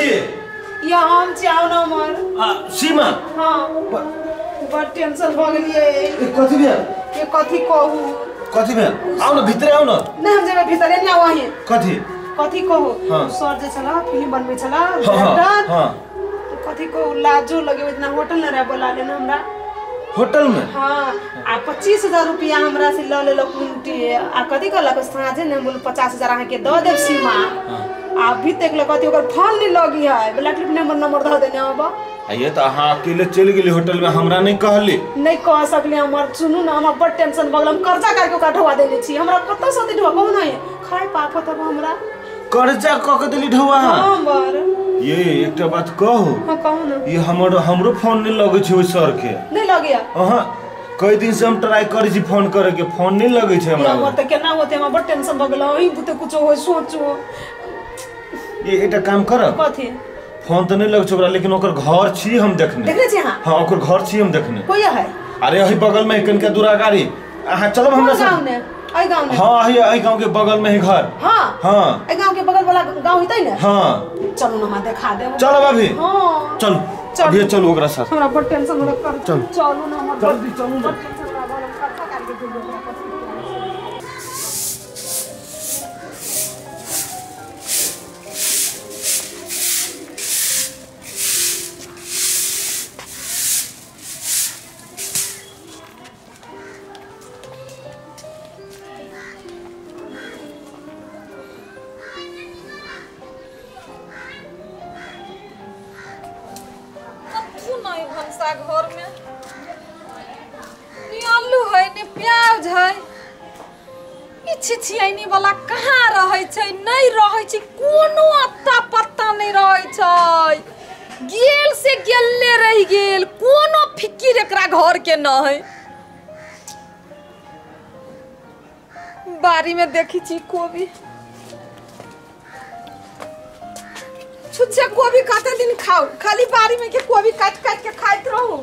छिए या हम चाव न मर सीमा हां बड़ टेंशन भ गेलिए कथि भेल के कथि कहू कथि भेल आउ न भितरे आउ न नहीं हम जेबे भीतर नहीं वही कथि कथि कहू हां सर जे छला फिल्म बनबे छला हां कथि को लाजो लगे इतना होटल न रे बोला लेना हमरा होटल में हां आ 25,000 रुपया हमरा से ल ले कुंटी आ कथि कहलक साझे ने बोल 50,000 आके के द देब सीमा आ भी तक ल कथि ओकर फोन नहीं लगी है ब्लैक लिप नंबर ध देने अब ये तो अहाँ अकेले चल गेली होटल में हमरा नहीं कहली नहीं कह सकले हमर सुनू ना हम बड़ टेंशन भ गेल हम कर्जा करके ओकरा ढवा देले छी हमरा कत से दी ढवा कहू नहीं खाए पाप तब हमरा कर्जा क के देली ढवा हां बर ये एकटा बात कहू हां कहू ना ये हमरो फोन नहीं लगे छै ओइ सर के नहीं लगे हां कई दिन से हम ट्राई करै छी फोन करे के फोन नहीं लगे छै हमरा हम त केना होते हम बड़ टेंशन भ गेल ओही बुते कुछ होय सोचो ये एटा काम कर कथि फोन तो नहीं लगे छै ओकरा लेकिन ओकर घर छी हम देखने देखले छी हां ओकर घर छी हम देखने कोई है अरे अही बगल में कनका दूरा गाड़ी अहाँ चलो हमरा गांव ने आई गांव ने हां अही गांव के बगल में ही घर हां हां आई गांव के बगल वाला गांव हितै ने हां चलो ना मैं दिखा दे चलो भाभी हां चल अभी चलो ओकरा साथ हमरा बड़ टेंशन हो कर चलो ना मत जल्दी चलो ना टेंशन ना बोल खर्चा करके दे ओकरा घर में नि आलू है नि प्याज है ई छिछियानी वाला कहाँ रहे छै नहीं रहे छै कोनो अत्ता पत्ता नहीं रहे छै गेल से गेलले रह गेल कोनो फिकिर एकरा घर के न है बारी में देखी छी कोबी छुच्छे कोबी काटे दिन खाओ खाली बारी में के कोबी काट काट के खाइत रहू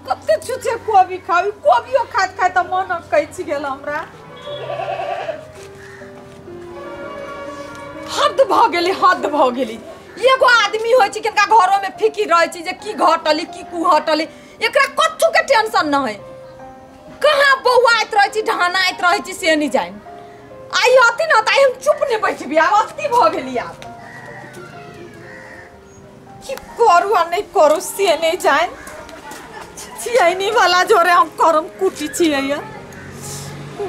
कते छुच्छे कोबी खाओ कोबियो खात खात मन कैछि गेल हमरा हद भ गेली एगो आदमी होय छै किनका घरो में फिकिर रहै छै जे की घटली की कुहटली एकरा कछु के टेंशन न है कहां बौआइत रहै छै ढानाइत रहै छै से नहीं जान आई अति न ताई हम चुप नहीं बैठबी आब अति भ गेली आब की करू आ नहीं करू से नहीं जान छियैनी वाला जोरे हम करम कुटी छियै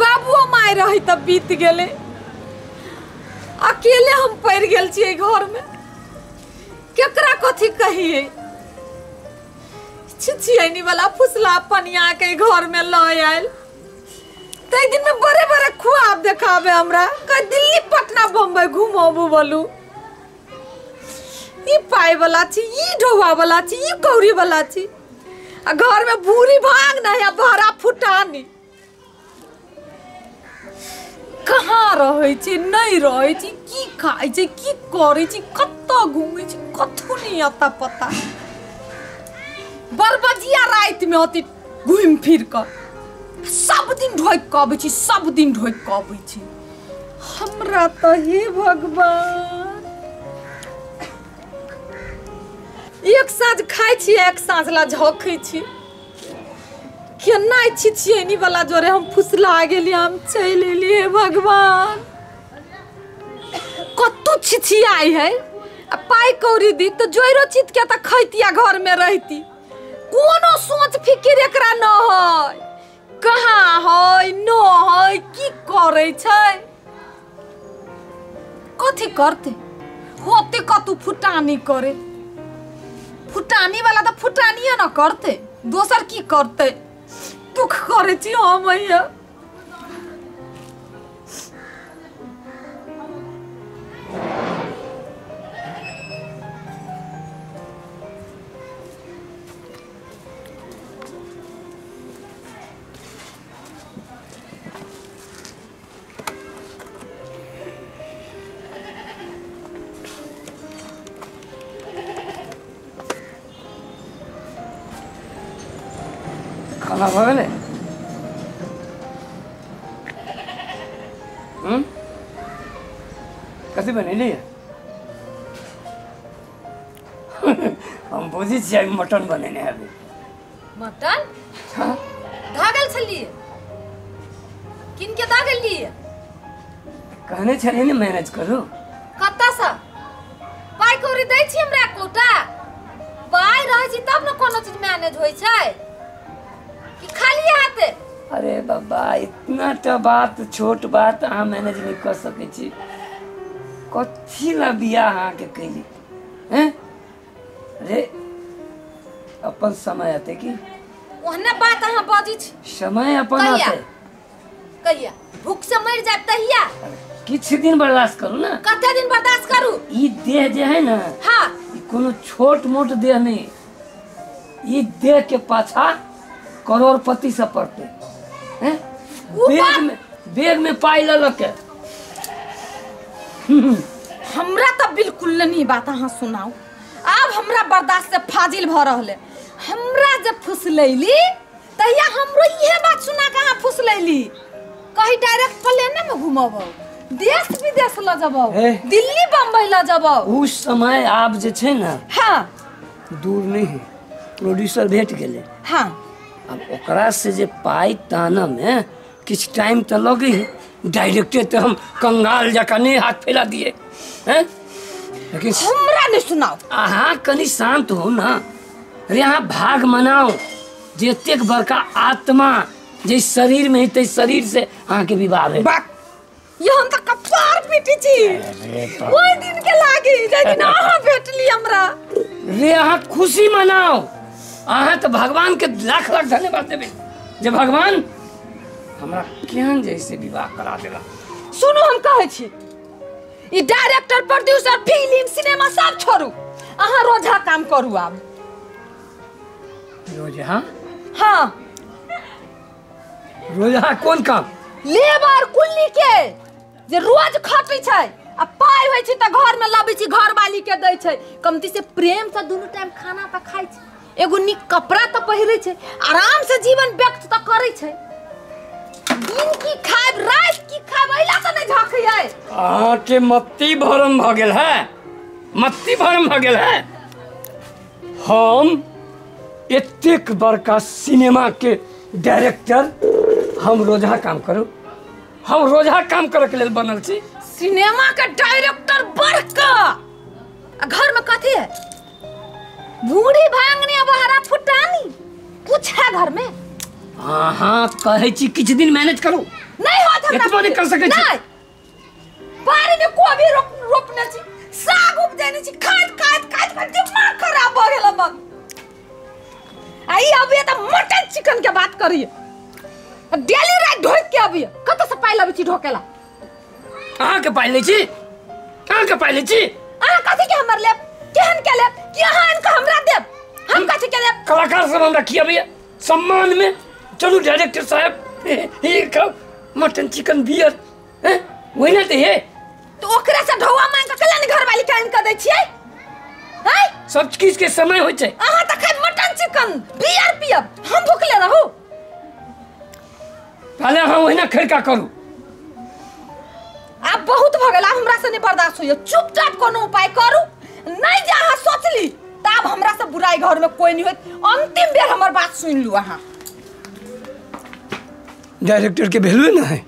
बाबू माय रही त बीत गेले अकेले हम पड़ गेल छियै घर में केकरा कथी कहिए छिछियनी वाला फुसला पनिया के घर में ल आयल तै दिन में बड़े बड़े ख्वाब देखावे हमरा कह दिल्ली पटना बम्बई घुमाबू बोलू ई पाए वाला छी ई ढोवा वाला छी ई कौरी वाला छी आ घर में भूरी भांग ना है बहरा फुटानी कहाँ रहे छी नहीं रहे छी की खाई छी की करे छी कत्ता घूमे छी कथु नहीं आता पता बरबजिया रात में होती घूम फिर कर सब दिन ढोक कबे छी सब दिन ढोक कबे छी हमरा तो हे भगवान एक साँझ खाई छी एक साँझ ला झोकै छी केना छिछियनी वाला जोरे हम फुसला गेली हम चल एलिए भगवान कत्तो छिछियाई है आ पाई कौरी दी तो जोइरो चित के त खैतिया घर में रहती कोनो सोच फिकिर एकरा न है कहाँ है न है की करे छै कथी करते होते कतु फुटानी करे फुटानी वाला तो फुटानिया न करते दोसर की करते दुख करे छी हम मैया खाना भऽ गेलै कथी बनेली हम बुझी छियै मटन बनेने अभी मटन हाँ धागल छलिए किनके धागल लिए कहने छलिए ने मैनेज करू कत्ता सा पाई कौड़ी दै छी हमरा कोटा पाई रहै छी तब न कोनो चीज मैनेज होइ छै कि खाली हाथे अरे बाबा इतना टा बात छोट बात अहाँ मैनेज नहीं कर सकै छी कथी ला बियाह अहाँके कैली हैं अरे अपन समय आते की ओहने बात अहाँ बजै छी समय अपन कहिया? आते कहिया भूख से मर जाब तहिया किछ दिन बर्दाश्त करू ना कते दिन बर्दाश्त करू ई देह जे है ना हाँ ई कोनो छोट मोट देह नहीं ई देह के पाछा करोड़पति से पड़ते हैं बेग में पाई ललक के हमरा तो बिल्कुल नहीं बात अहाँ सुनाओ अब हमरा बर्दाश्त से फाजिल भ रहले हमरा जब फुसलैली तहिया हमरो इहे बात सुना के अहाँ फुसलैली कहीं डायरेक्ट प्लेन में घुमबो देश विदेश ल जबो दिल्ली बम्बई ल जबो उस समय आप जे छे ना हाँ दूर नहीं है प्रोड्यूसर भेट गेले हाँ अब ओकरा से जे पाई ताना में किछ टाइम तो लगे डायरेक्टर तो हम कंगाल जका नहीं हाथ फैला दिए हैं लेकिन हमरा नहीं सुनाओ अहाँ कनी शांत हो ना अरे अहाँ भाग मनाओ जे एतेक बड़का आत्मा जे शरीर में है शरीर से अहाँ के विवाह है ये हम तो कपार पीटी छी ओइ दिन के लागी जे दिन अहाँ भेटली हमरा रे अहाँ खुशी मनाओ अहाँ तो भगवान के लाख लाख धन्यवाद देबे जे भगवान हमरा केहन जैसे विवाह करा देला सुनो हम कहै छी ई डायरेक्टर प्रोड्यूसर फिल्म सिनेमा सब छोड़ू अहाँ रोजा काम करू आब रोजा हाँ रोजा कौन काम लेबर कुल्ली के जे रोज खटै छै आ पाई होइ छै त घर में लबै छी घर वाली के दै छै कमती से प्रेम से दुनू टाइम खाना त खाइ छै एगो नीक कपड़ा त पहिरै छै आराम से जीवन व्यक्त त करै छै दिन की खाब रात की खाब एला त नै झखै अहाँ के मत्ती भरम भ गेल है मत्ती भरम भ गेल है हम एतेक बड़का सिनेमा के डायरेक्टर हम रोजा काम करू हम रोजा काम करे के लेल बनल छी सिनेमा के डायरेक्टर बड़का घर में कथी है बूढ़ी भांगनी बहरा फुटानी कुछ है घर में हाँ कहे छी किछ दिन मैनेज करू नहीं होत हमरा एतबो नहीं कर सकै छी नहीं बारी में कोबी रोपने छी साग उपजेने छी खाद दिमाग खराब भ गेल हमर आई अबे त मटन चिकन के बात करिए डेली रात ढोक के अबे कत से पाई लबे छी ढोकेला अहाँ के पाई ले छी अहाँ के पाई ले छी अहाँ कथि के हमर लेब केहन के लेब कि अहाँ इनका हमरा देब हम कथि के लेब कलाकार सब हमरा खियाबे सम्मान में चलू डायरेक्टर साहब ये खाओ मटन चिकन बियर हैं वही ना ते है तो ओकरा से ढौवा मांग के कल्याण घर वाली के इनका दै छियै हैं सब चीज के समय होय छै अहाँ त खाइ मटन चिकन बियर पियब हम भूखले रहू पहले अहाँ वही ना खड़का करू अब बहुत भ गेल हमरा से नहीं बर्दाश्त होइए चुपचाप कोनो उपाय करू नहीं जे अहाँ सोचली तब हमरा से बुराई घर में कोई नहीं होत अंतिम बेर हमर बात सुन लू अहाँ डायरेक्टर के वैल्यू ना है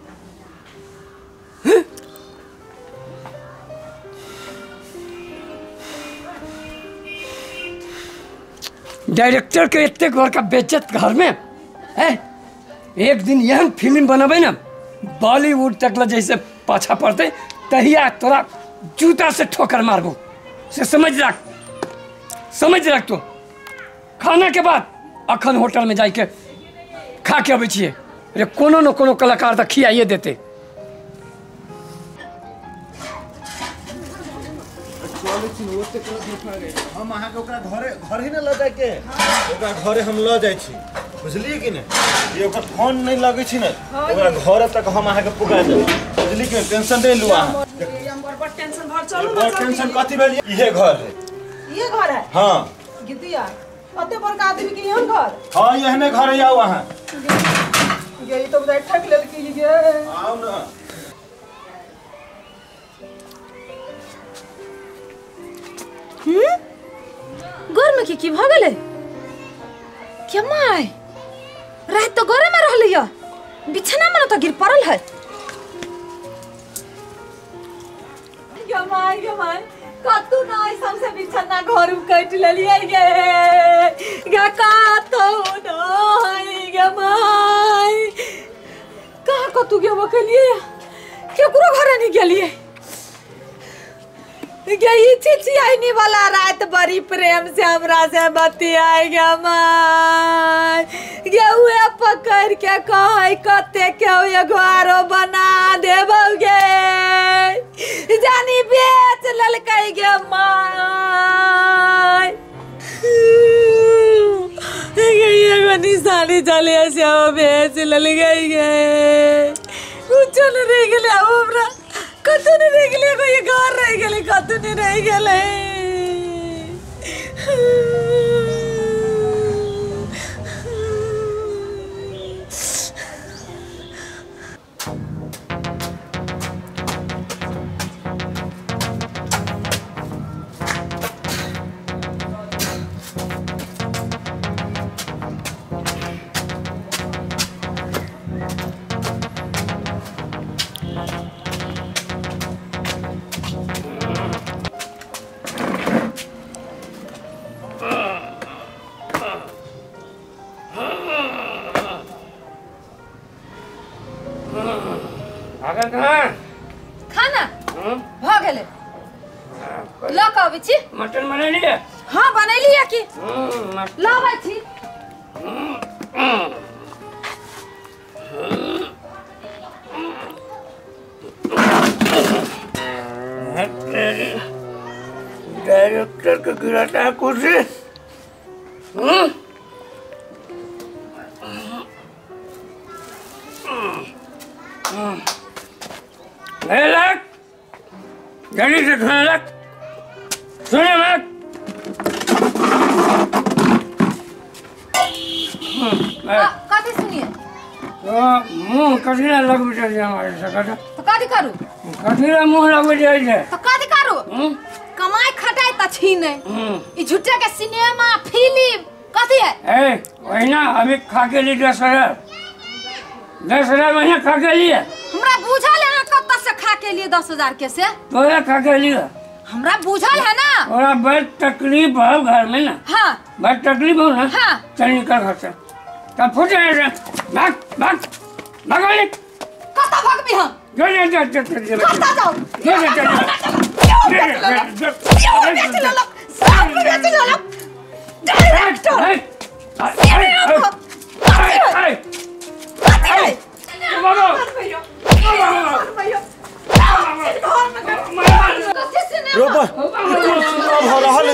डायरेक्टर के इतने बड़का बेइज्जत घर में है एक दिन यह फिल्म बनबे ना बॉलीवुड तक जैसे पाछा पड़ते तहिया तोरा जूता से ठोकर मारबो से समझ रख तो खाना के बाद अखन होटल में जाके खा के अबै छियै रे कोनो न कोनो कलाकार त खियाइए देते हम अहाँ के ओकरा घर ही न ल जाए के ओकरा घरे हम ल जाय छी बुझलिए कि नहीं ये ओकर फोन नहीं लगे छी न ओकरा घर तक हम अहाँ के पुगा देब बुझलिए कि टेंशन नहीं लू अहाँ हम बड़ टेंशन भर चलू बड़ टेंशन कथी भेल इहे घर है ये घर है हां गिद्दिया अते बड़का आदमी के यहाँ घर हाँ यहने घर आओ वहाँ ये तो बता ठक लेल की गे आओ ना घर में की भ गेले क्या माय रात तो घरे में रहली है बिछना में तो गिर पड़ल है क्या माय कतू ना सबसे बिछना घर में कट लेलिए गे का तो नहीं गे माय कहाँ कतू गे बकलिए केकरो घरे नहीं गेलिए यही चिचियानी वाला रात बड़ी प्रेम से हमरा से बतियाएगा माय ये हुए पकड़ के कहे कते के ये घरो बना देबोगे जानी बेच ललकै गे माय ये निशानी चले से बेच ललकै गे कुछ नहीं रह गेले हमरा कतू नहीं रह गेले कोई घर रह गेले कतू नहीं रह गेले खाना भ गेले ल कबी छी मटन बना लिया हां बनैली है की लाबै छी डायरेक्टर का गिराता है कुर्सी लग जल्दी से खाने लग सुने मत कथी सुनिए तो मुंह कथीला लग बिटे हमारे सकता तो कथी करू कथीला मुंह लग बिटे तो कथी करू कमाई खटाई त छी नहीं ई झूठे के सिनेमा फिल्म कथी है ए वही ना अभी खा के ली 10,000 महीना खा के लिए हमरा बुझल है कत से खा के लिए 10,000 के से तोरा खा के लिए हमरा बुझल है ना तोरा बड़ तकलीफ है घर में ना हाँ बड़ तकलीफ हो ना हाँ चल निकल घर से तब फुट जाए भाग भाग भाग कत भाग भी हम जो कत जाओ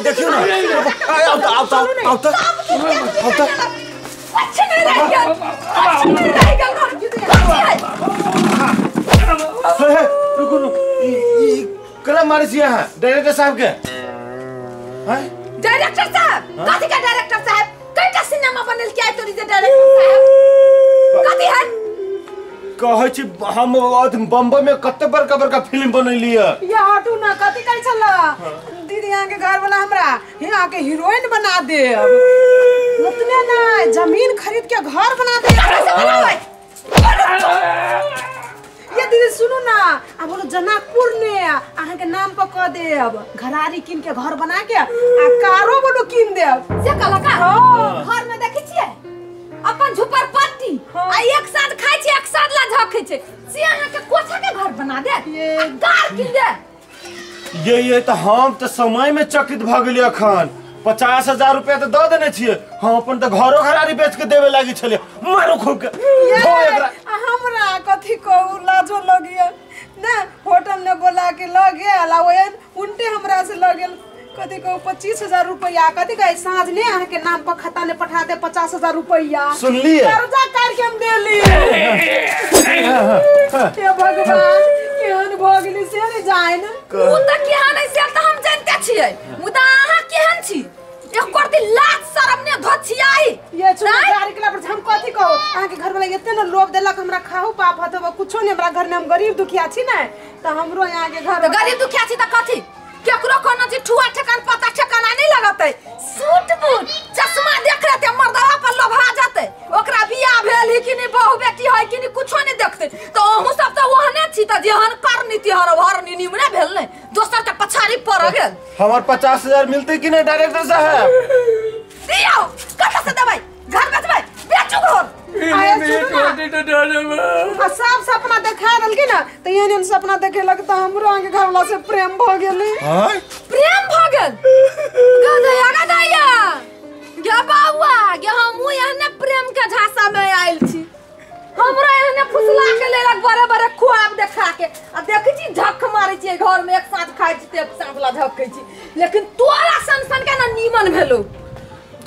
देखियो ना कलम मारी सिया है डायरेक्टर साहब के डायरेक्टर साहब कथी का डायरेक्टर साहब कईटा सिनेमा बनल क्या तोरी जे डायरेक्टर साहब कथी है कहै छी हम बम्बई में कते बड़का बड़का फिल्म बनैली है ये हटू ना कथी करै छला दीदी यहाँ के घर वाला हमरा यहाँ के हीरोइन बना दे उतने ना जमीन खरीद के घर बना दे ये दीदी सुनो ना अब बोलो जनकपुर ने अहाँ के नाम पर कह देब घरारी किन के घर बना के आ कारो बोलो किन देब से कलाकार घर में देखै छियै अपन झुपर पट्टी आ एक साथ खाइ छी एक साथ ला झखै छै से अहाँ के कोठा के घर बना दे ये कार किन दे ये तो हम तो समय में चकित भ गेली अखन 50,000 रुपया तो दे देने छियै हम अपन तो घरो घरारी बेच के देवे लागी छले मारो खूब के धो एकरा हमरा कथी कहू लाजो लगिया ना होटल में बोला के लगे अला ओए उल्टे हमरा से लगेल कथी कहू 25,000 रुपया कथी कहे साँझ ने अहाँ के नाम पर खाता ने पठा दे 50,000 रुपया सुनलिए कर्जा करके हम देली हे भगवान केहन भ गेली से ने जाय न उ त केहन है से त हम जानते छियै मुदा अहाँ केहन छी एक करती लाज शरम ने एते न लोभ देलक हमरा खाओ पाप हतो कुछो नहीं हमरा घर में हम गरीब दुखिया छी ना त हमरो यहाँ के घर गरीब दुखिया छी त कथी केकरो कोनो जी ठुआ ठेकान पता ठेकाना नहीं लगतै सूट बूट चश्मा देख लेते मर्दवा पर लोभा जाते ओकरा बियाह भेल ही कि नहीं बहू बेटी है कि नहीं कुछो नहीं देखते तो हमहु सब त ओहने छी त जेहन कर नीति हर निमने भेल नहीं दोसर के पछाड़ी पड़ गेल हमर 50,000 मिलते कि नहीं डायरेक्टर साहब दियो कत से देबै घर बेचबै बेचू घर सब सपना देखा रहल ना तो ये सपना देखे लग तो हमरो आगे घर वाला से प्रेम भ गेलै प्रेम भ गेल गदया गदया गे बाबा गे हमहु एहने प्रेम के झांसा में आइल छी हमरा एहने फुसला के लेलक बड़े बड़े खुआब देखा के आ देखै छी झक मारै छी घर में एक साथ खाइ छी एक साथ ला झकै छी लेकिन तोरा सन के ना नीमन भेलो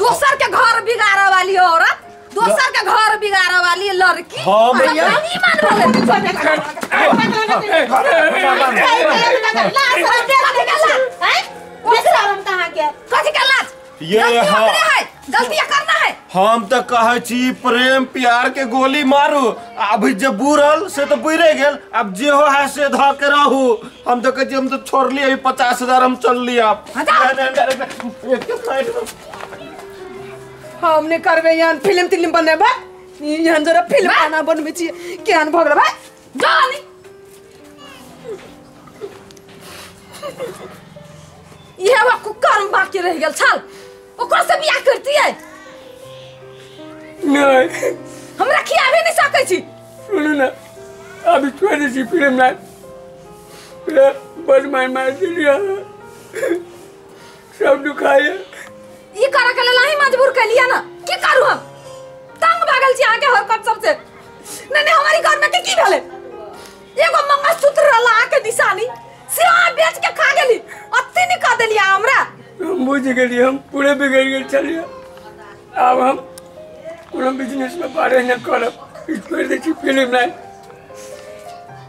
दोसर के घर बिगाड़े वाली औरत दोसर के घर बिगाड़े वाली लड़की हम नीमन भेले कथी के लाज ये गलती करना है हम तो कहे छी प्रेम प्यार के गोली मारू अभी जब बुरल से तो बुरे गेल अब जे हो है से ध के रहू हम तो कहे हम तो छोड़ लिए 50,000 हम चल लिया हमने करबे यहाँ फिल्म बनेबे यहाँ जरा फिल्म बना बनबे छी केहन भगल भाई जानी ये वो कुकर्म बाकी रह गेल छल ओकरा से बियाह करती है नहीं हमरा खियाबे नहीं सकै छी सुनो ना अभी छोड़ दी फिल्म ना बस मार दिया सब दुखाया ई करे के लेल ही मजबूर कर लिया ना की करू हम तंग भागल छी आगे हरकत सब से नहीं हमारी घर में की भेले एगो मंगलसूत्र रला के निशानी से बेच के खा गेली अत्ती नहीं कर देलिया हमरा हम बुझ गेली हम पूरे बिगड़ गेल छलिए अब हम कोनो बिजनेस में पारे न करब छोड़ दै छी फिल्म ना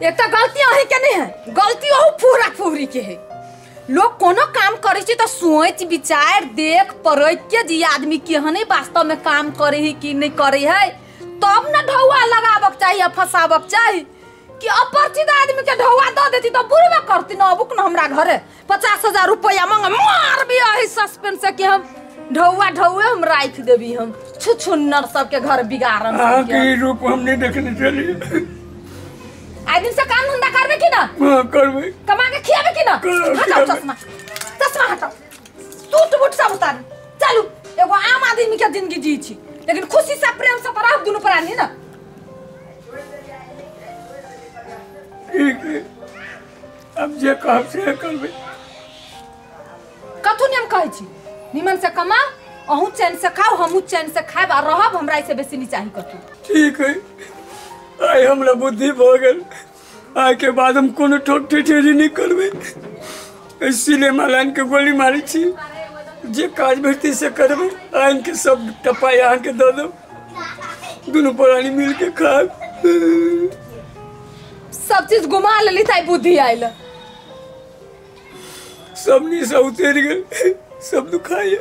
एक तो गलती अही के नहीं है गलती ओ पूरा पूरी के है लोग कोनो काम करे छी तो सोच विचार देख परख के जी आदमी केहने वास्तव में काम करे ही कि नहीं करे है तब न ढौआ लगाबक चाहिए फसाबक चाहिए कि अपरिचित आदमी के ढौआ द देती तो बुरबे करती न अबुक न हमरा घरे 50,000 रुपया मांग मार भी है सस्पेंस से कि हम ढौए हम राख देबी हम छुछुन्नर सब के घर बिगाड़न हां के रूप हम नहीं देखने चली आई दिन से काम धंधा करबे कि ना हां करबे कमा के खियाबे कि ना हटाओ चश्मा हटाओ सूट बूट सब उतार चलू एगो आम आदमी के जिंदगी जी छी लेकिन खुशी से प्रेम से रहब दुनु प्राणी ना ठीक है अब जे कहब से करबे कथु नियम कहै छी निमन से कमा अहू चैन से खाओ हमहू चैन से खाएब आ रहब हमरा से बेसी नहीं चाहिए कथु ठीक है आई हमरा बुद्धि भ गेल आइ के बाद हम कोनो ठोक ठेठेरी नहीं करबे सिनेमा लाइन के गोली मारी छी जे काज भेटती से करबे आइन के सब टपा यहाँ के दे दो दोनों प्राणी मिल के खाएब सब चीज घुमा लेली ताई बुद्धि आइल सब नी सब उतर गेल सब दुखाए